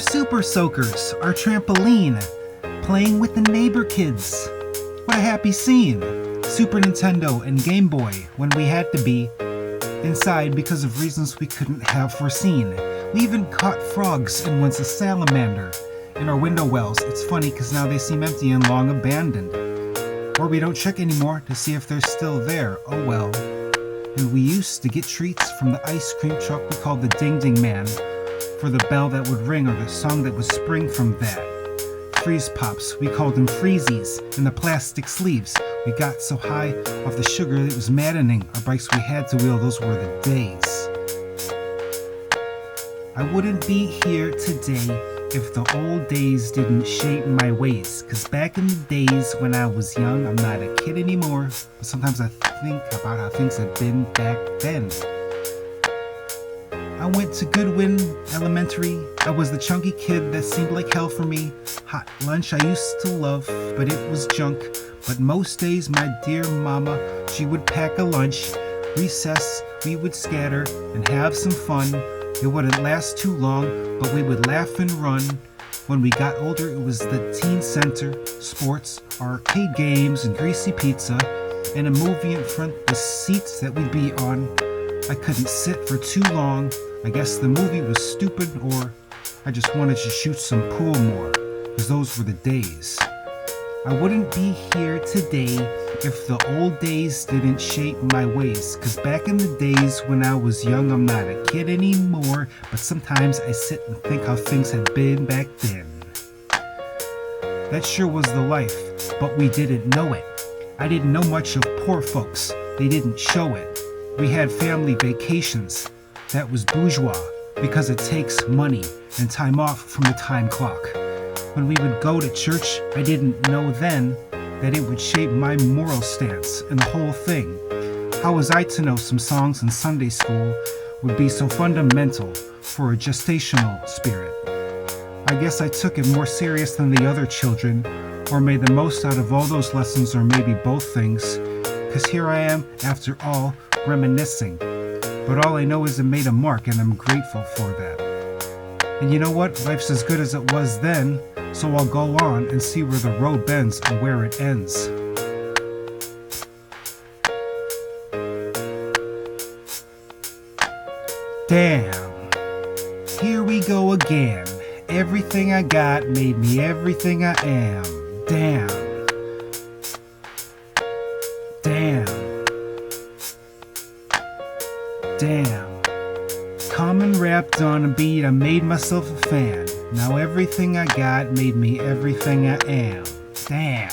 super soakers, our trampoline, playing with the neighbor kids. What a happy scene. Super Nintendo and Game Boy when we had to be inside because of reasons we couldn't have foreseen. We even caught frogs and once a salamander in our window wells. It's funny because now they seem empty and long abandoned. Or we don't check anymore to see if they're still there. Oh well. And we used to get treats from the ice cream truck we called the Ding Ding Man for the bell that would ring or the song that would spring from that. Freeze pops, we called them freezies, and the plastic sleeves. We got so high off the sugar that it was maddening. Our bikes we had to wheel, those were the days. I wouldn't be here today if the old days didn't shape my ways. Cause back in the days when I was young, I'm not a kid anymore, but sometimes I think about how things have been back then. I went to Goodwin Elementary. I was the chunky kid that seemed like hell for me. Hot lunch I used to love, but it was junk. But most days my dear mama, she would pack a lunch. Recess, we would scatter and have some fun. It wouldn't last too long, but we would laugh and run. When we got older, it was the teen center, sports, arcade games, and greasy pizza, and a movie in front, the seats that we'd be on. I couldn't sit for too long. I guess the movie was stupid, or I just wanted to shoot some pool more, cause those were the days. I wouldn't be here today if the old days didn't shape my ways. Cause back in the days when I was young, I'm not a kid anymore, but sometimes I sit and think how things had been back then. That sure was the life, but we didn't know it. I didn't know much of poor folks, they didn't show it. We had family vacations, that was bourgeois, because it takes money and time off from the time clock. When we would go to church, I didn't know then that it would shape my moral stance and the whole thing. How was I to know some songs in Sunday school would be so fundamental for a gestational spirit? I guess I took it more serious than the other children, or made the most out of all those lessons, or maybe both things. Cause here I am, after all, reminiscing. But all I know is it made a mark, and I'm grateful for that. And you know what? Life's as good as it was then, so I'll go on and see where the road bends and where it ends. Damn, here we go again. Everything I got made me everything I am. Damn. Damn. Damn. Common rapped on a beat, I made myself a fan. Now everything I got made me everything I am. Damn.